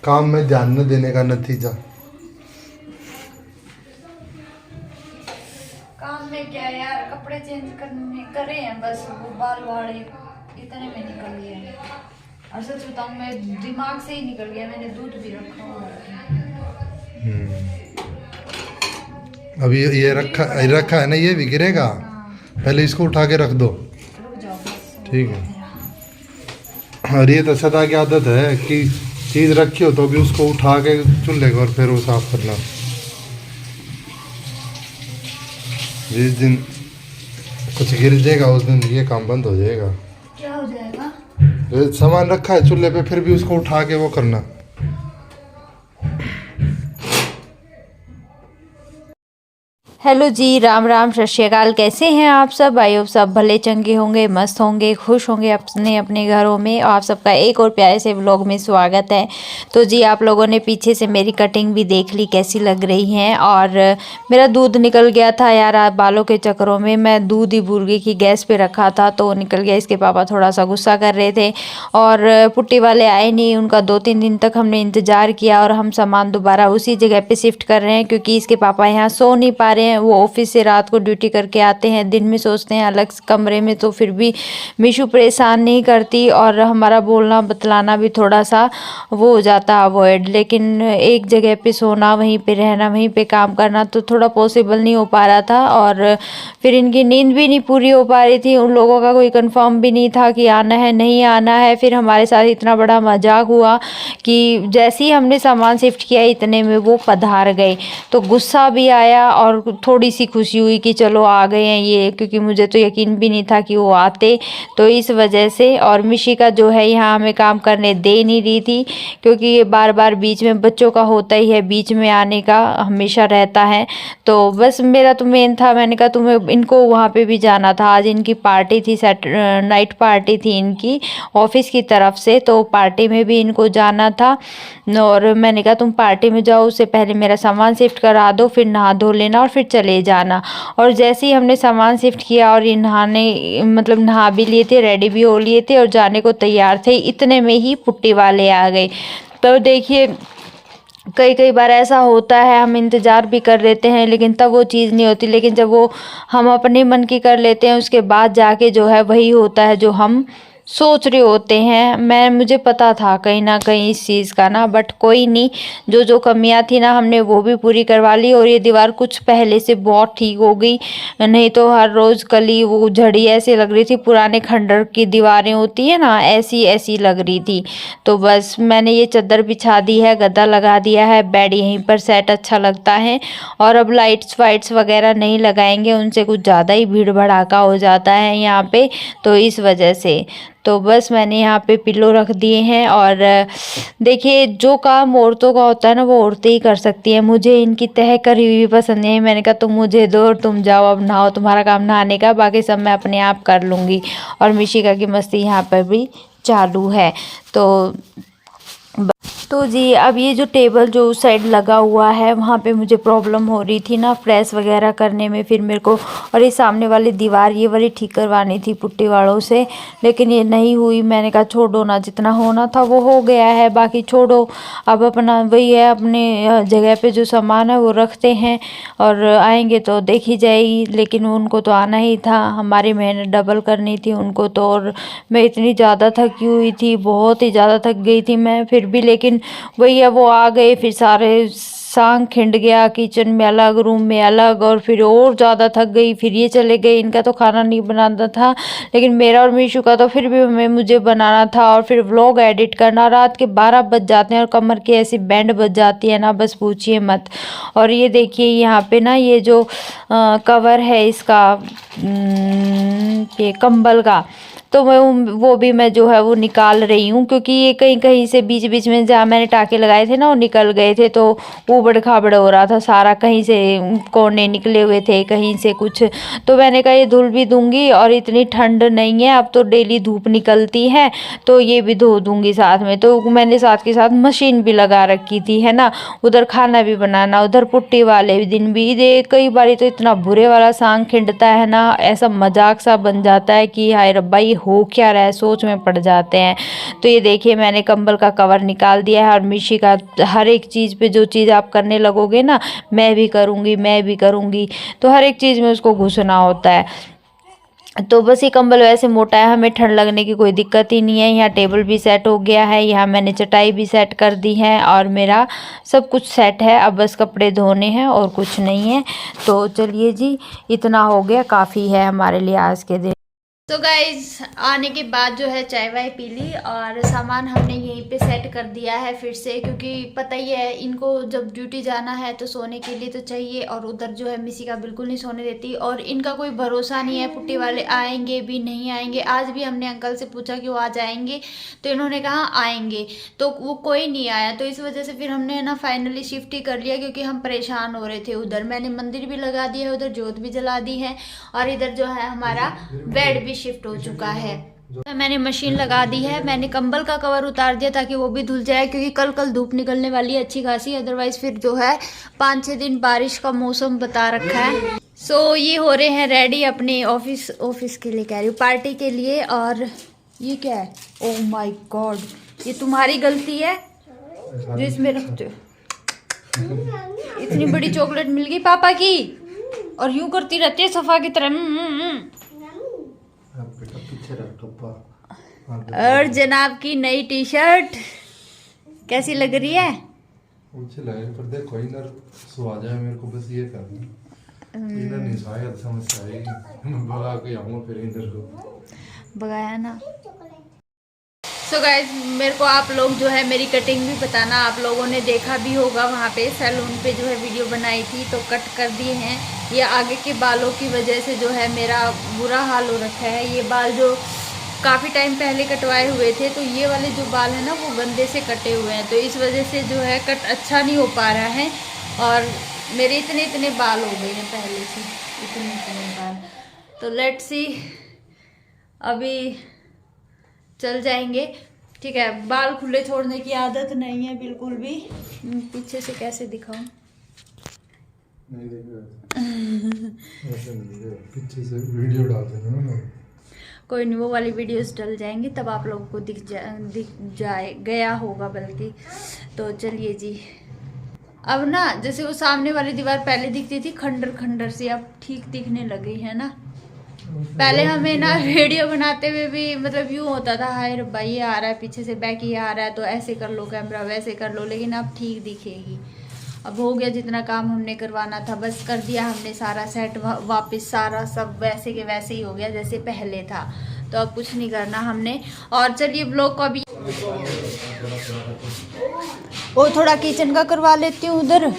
काम में ध्यान न देने का नतीजा। काम में क्या यार, कपड़े चेंज करने करे हैं बस, वो बाल वाड़े इतने में निकल गए हैं। और सच बताऊं, मैं दिमाग से ही निकल गया, मैंने दूध भी रखा हुआ है। अभी ये रखा है ना, ये भी गिरेगा। पहले इसको उठा के रख दो, रुक जाओ बस। ठीक है। और ये तो सदा की आदत है कि चीज़ रखी हो तो भी उसको उठा के चूल्हे को और फिर वो साफ करना। जिस दिन कुछ गिर जाएगा उस दिन ये काम बंद हो जाएगा। क्या हो जाएगा? सामान रखा है चूल्हे पे, फिर भी उसको उठा के वो करना। हेलो जी, राम राम, सत श्री अकाल। कैसे हैं आप सब? आई होप सब भले चंगे होंगे, मस्त होंगे, खुश होंगे अपने अपने घरों में। और आप सबका एक और प्यारे से व्लॉग में स्वागत है। तो जी, आप लोगों ने पीछे से मेरी कटिंग भी देख ली कैसी लग रही है। और मेरा दूध निकल गया था यार, बालों के चक्करों में मैं दूध ही भूल गई कि गैस पे रखा था, तो वो निकल गया। इसके पापा थोड़ा सा गुस्सा कर रहे थे और पुट्टी वाले आए नहीं। उनका 2-3 दिन तक हमने इंतज़ार किया और हम सामान दोबारा उसी जगह पे शिफ्ट कर रहे हैं, क्योंकि इसके पापा यहाँ सो नहीं पा रहे हैं। वो ऑफिस से रात को ड्यूटी करके आते हैं, दिन में सोचते हैं अलग कमरे में, तो फिर भी मीशू परेशान नहीं करती और हमारा बोलना बतलाना भी थोड़ा सा वो हो जाता अवॉइड। लेकिन एक जगह पे सोना, वहीं पे रहना, वहीं पे काम करना तो थोड़ा पॉसिबल नहीं हो पा रहा था। और फिर इनकी नींद भी नहीं पूरी हो पा रही थी। उन लोगों का कोई कंफर्म भी नहीं था कि आना है नहीं आना है। फिर हमारे साथ इतना बड़ा मजाक हुआ कि जैसे ही हमने सामान शिफ्ट किया इतने में वो पधार गए, तो गुस्सा भी आया और थोड़ी सी खुशी हुई कि चलो आ गए हैं ये, क्योंकि मुझे तो यकीन भी नहीं था कि वो आते। तो इस वजह से, और मिशिका जो है यहाँ हमें काम करने दे नहीं रही थी, क्योंकि ये बार बार बीच में, बच्चों का होता ही है बीच में आने का, हमेशा रहता है। तो बस मेरा तो मेन था, मैंने कहा तुम्हें, इनको वहाँ पे भी जाना था। आज इनकी पार्टी थी, नाइट पार्टी थी इनकी ऑफिस की तरफ से, तो पार्टी में भी इनको जाना था। और मैंने कहा तुम पार्टी में जाओ, उससे पहले मेरा सामान शिफ्ट करा दो, फिर नहा धो लेना और फिर चले जाना। और जैसे ही हमने सामान शिफ्ट किया और ये नहाने, मतलब नहा भी लिए थे, रेडी भी हो लिए थे और जाने को तैयार थे, इतने में ही पुट्टी वाले आ गए। तो देखिए, कई बार ऐसा होता है, हम इंतज़ार भी कर लेते हैं लेकिन तब वो चीज़ नहीं होती। लेकिन जब वो हम अपने मन की कर लेते हैं, उसके बाद जाके जो है वही होता है जो हम सोच रहे होते हैं। मुझे पता था कहीं ना कहीं इस चीज़ का ना, बट कोई नहीं, जो जो कमियां थी ना हमने वो भी पूरी करवा ली। और ये दीवार कुछ पहले से बहुत ठीक हो गई, नहीं तो हर रोज़ कली वो झड़ी ऐसे लग रही थी, पुराने खंडर की दीवारें होती है ना, ऐसी ऐसी लग रही थी। तो बस मैंने ये चादर बिछा दी है, गद्दा लगा दिया है, बेड यहीं पर सेट अच्छा लगता है। और अब लाइट्स वाइट्स वगैरह नहीं लगाएंगे, उनसे कुछ ज़्यादा ही भीड़ भड़ाका हो जाता है यहाँ पे, तो इस वजह से। तो बस मैंने यहाँ पे पिल्लो रख दिए हैं। और देखिए, जो काम औरतों का होता है ना वो औरतें ही कर सकती हैं। मुझे इनकी तह करी हुई पसंद है। मैंने कहा तुम मुझे दो और तुम जाओ अब नहाओ, तुम्हारा काम नहाने का, बाकी सब मैं अपने आप कर लूँगी। और मिशिका की मस्ती यहाँ पर भी चालू है। तो जी, अब ये जो टेबल जो उस साइड लगा हुआ है वहाँ पे मुझे प्रॉब्लम हो रही थी ना प्रेस वगैरह करने में, फिर मेरे को, और ये सामने वाली दीवार ये वाली ठीक करवानी थी पुट्टी वालों से, लेकिन ये नहीं हुई। मैंने कहा छोड़ो ना, जितना होना था वो हो गया है, बाकी छोड़ो। अब अपना वही है, अपने जगह पे जो सामान है वो रखते हैं और आएंगे तो देखी जाएगी। लेकिन उनको तो आना ही था, हमारी मेहनत डबल करनी थी उनको तो। और मैं इतनी ज़्यादा थकी हुई थी, बहुत ही ज़्यादा थक गई थी मैं, फिर भी लेकिन वही है, वो आ गए, फिर सारे सांग खिंड गया, किचन में अलग, रूम में अलग, और फिर और ज़्यादा थक गई। फिर ये चले गए, इनका तो खाना नहीं बनाना था, लेकिन मेरा और मीशू का तो फिर भी मुझे बनाना था। और फिर व्लॉग एडिट करना, रात के 12 बज जाते हैं और कमर की ऐसी बैंड बज जाती है ना, बस पूछिए मत। और ये देखिए यहाँ पे ना, ये जो कवर है इसका, ये कंबल का, तो वो भी मैं जो है वो निकाल रही हूँ, क्योंकि ये कहीं कहीं से बीच बीच में जहाँ मैंने टाके लगाए थे ना वो निकल गए थे, तो ऊबड़ खाबड़ हो रहा था सारा, कहीं से कोने निकले हुए थे, कहीं से कुछ। तो मैंने कहा ये धुल भी दूंगी, और इतनी ठंड नहीं है अब तो, डेली धूप निकलती है, तो ये भी धो दूंगी साथ में। तो मैंने साथ के साथ मशीन भी लगा रखी थी, है ना, उधर खाना भी बनाना, उधर पुट्टी वाले दिन भी दे। कई बार तो इतना बुरे वाला सांग खिंडता है ना, ऐसा मजाक सा बन जाता है कि हाय रब्बा ये हो क्या रहा है, सोच में पड़ जाते हैं। तो ये देखिए मैंने कंबल का कवर निकाल दिया है और मिशी का हर एक चीज़ पे जो चीज़ आप करने लगोगे ना, मैं भी करूँगी, तो हर एक चीज़ में उसको घुसना होता है। तो बस ये कंबल वैसे मोटा है, हमें ठंड लगने की कोई दिक्कत ही नहीं है। यहाँ टेबल भी सेट हो गया है, यहाँ मैंने चटाई भी सेट कर दी है और मेरा सब कुछ सेट है। अब बस कपड़े धोने हैं और कुछ नहीं है। तो चलिए जी, इतना हो गया, काफ़ी है हमारे लिए आज के दिन। तो गाइज आने के बाद जो है चाय वाय पी ली और सामान हमने यहीं पे सेट कर दिया है फिर से, क्योंकि पता ही है इनको जब ड्यूटी जाना है तो सोने के लिए तो चाहिए। और उधर जो है मिसी का बिल्कुल नहीं सोने देती और इनका कोई भरोसा नहीं है, पुट्टी वाले आएंगे भी नहीं आएंगे। आज भी हमने अंकल से पूछा कि वो आज आएंगे, तो इन्होंने कहा आएंगे, तो वो कोई नहीं आया। तो इस वजह से फिर हमने ना फाइनली शिफ्ट ही कर लिया, क्योंकि हम परेशान हो रहे थे। उधर मैंने मंदिर भी लगा दिया है, उधर जोत भी जला दी है और इधर जो है हमारा बेड भी शिफ्ट हो चुका है। तो मैंने मशीन लगा दी है, मैंने कंबल का कवर उतार दिया ताकि वो भी धुल जाए, क्योंकि कल धूप निकलने वाली है अच्छी खासी। अदरवाइज फिर जो है 5-6 दिन बारिश का मौसम बता रखा है। सो ये हो रहे हैं रेडी अपने ऑफिस के लिए, कह रही हूँ पार्टी के लिए। और ये क्या है, ओह माय गॉड, ये तुम्हारी गलती है जो इसमें रखते हो। इतनी बड़ी चॉकलेट मिल गई पापा की और यूं करती रहती है सफा की तरह। और जनाब की नई टी शर्ट कैसी लग रही है? अच्छी लगे, पर देखो इधर सो आ जाए, मेरे को बस ये करना। इधर नहीं शायद समस्या आएगी, मैं भगा के आऊंगा फिर इधर को भगाया ना। सो गाइस मेरे को आप लोग जो है मेरी कटिंग भी बताना, आप लोगों ने देखा भी होगा वहाँ पे सैलून पे जो है वीडियो बनाई थी तो कट कर दिए हैं। ये आगे के बालों की वजह से जो है मेरा बुरा हाल हो रखा है। ये बाल जो काफ़ी टाइम पहले कटवाए हुए थे, तो ये वाले जो बाल है ना वो गंदे से कटे हुए हैं, तो इस वजह से जो है कट अच्छा नहीं हो पा रहा है। और मेरे इतने बाल हो गए हैं पहले से, इतने बाल। तो लेट्स सी, अभी चल जाएंगे। ठीक है, बाल खुले छोड़ने की आदत नहीं है बिल्कुल भी। पीछे से कैसे दिखाऊं? नहीं ऐसे नहीं, पीछे से वीडियो डाल देना ना। कोई नहीं, वो वाली वीडियोस डल जाएंगी तब आप लोगों को दिख जाए गया होगा बल्कि। तो चलिए जी, अब ना जैसे वो सामने वाली दीवार पहले दिखती थी खंडर सी, अब ठीक दिखने लगी है ना। पहले हमें ना वीडियो बनाते हुए भी मतलब यूँ होता था, हाय रब्बा ये आ रहा है पीछे से, बैक ये आ रहा है, तो ऐसे कर लो कैमरा, वैसे कर लो, लेकिन अब ठीक दिखेगी। अब हो गया जितना काम हमने करवाना था, बस कर दिया हमने सारा सेट वापस, सारा सब वैसे के वैसे ही हो गया जैसे पहले था। तो अब कुछ नहीं करना हमने। और चलिए ब्लॉग को अभी वो थोड़ा किचन का करवा लेती हूँ उधर।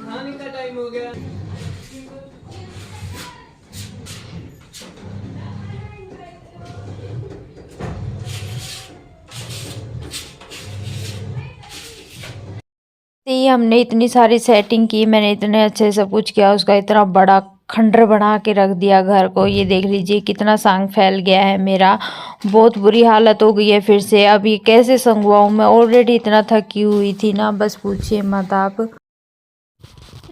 खाने का टाइम हो गया। हमने इतनी सारी सेटिंग की, मैंने इतने अच्छे सब कुछ किया, उसका इतना बड़ा खंडर बना के रख दिया घर को। ये देख लीजिए कितना सांग फैल गया है मेरा, बहुत बुरी हालत हो गई है फिर से। अब ये कैसे संगवाऊँ, मैं ऑलरेडी इतना थकी हुई थी ना, बस पूछिए मत आप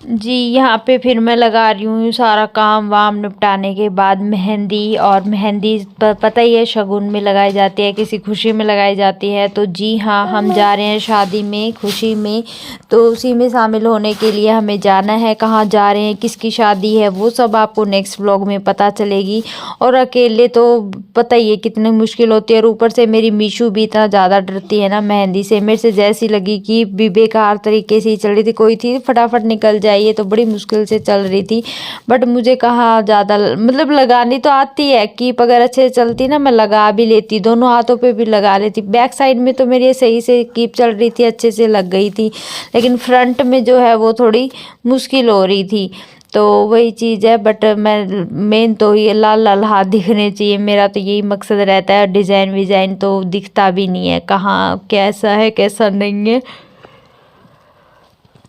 जी। यहाँ पे फिर मैं लगा रही हूँ सारा काम वाम निपटाने के बाद मेहंदी। और मेहंदी पता ही है शगुन में लगाई जाती है, किसी खुशी में लगाई जाती है। तो जी हाँ, हम जा रहे हैं शादी में, खुशी में, तो उसी में शामिल होने के लिए हमें जाना है। कहाँ जा रहे हैं, किसकी शादी है, वो सब आपको नेक्स्ट व्लॉग में पता चलेगी। और अकेले तो पता ही है कितनी मुश्किल होती है, और ऊपर से मेरी मीशू भी इतना ज़्यादा डरती है ना मेहंदी से। मेरे से जैसी लगी कि बेकार तरीके से ही चल रही थी, कोई थी फटाफट निकल जाए, ये तो बड़ी मुश्किल से चल रही थी। बट मुझे कहाँ ज़्यादा मतलब लगानी तो आती है, कीप अगर अच्छे से चलती ना मैं लगा भी लेती, दोनों हाथों पे भी लगा लेती। बैक साइड में तो मेरी सही से कीप चल रही थी, अच्छे से लग गई थी, लेकिन फ्रंट में जो है वो थोड़ी मुश्किल हो रही थी। तो वही चीज़ है। बट मैं मेन तो ये लाल हाथ दिखने चाहिए, मेरा तो यही मकसद रहता है। डिज़ाइन विज़ाइन तो दिखता भी नहीं है कहाँ कैसा है कैसा नहीं है।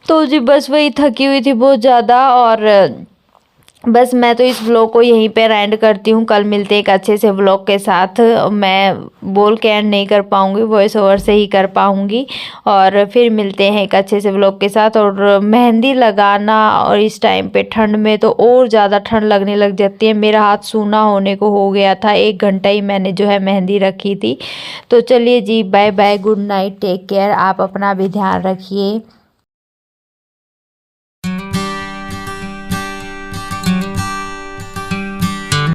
तो जी बस वही थकी हुई थी बहुत ज़्यादा, और बस मैं तो इस व्लॉग को यहीं पर एंड करती हूँ। कल मिलते एक अच्छे से व्लॉग के साथ। मैं बोल के एंड नहीं कर पाऊँगी, वॉइस ओवर से ही कर पाऊँगी। और फिर मिलते हैं एक अच्छे से व्लॉग के साथ। और मेहंदी लगाना और इस टाइम पे ठंड में तो और ज़्यादा ठंड लगने लग जाती है। मेरा हाथ सूना होने को हो गया था, 1 घंटा ही मैंने जो है मेहंदी रखी थी। तो चलिए जी, bye bye, good night, take care. आप अपना भी ध्यान रखिए।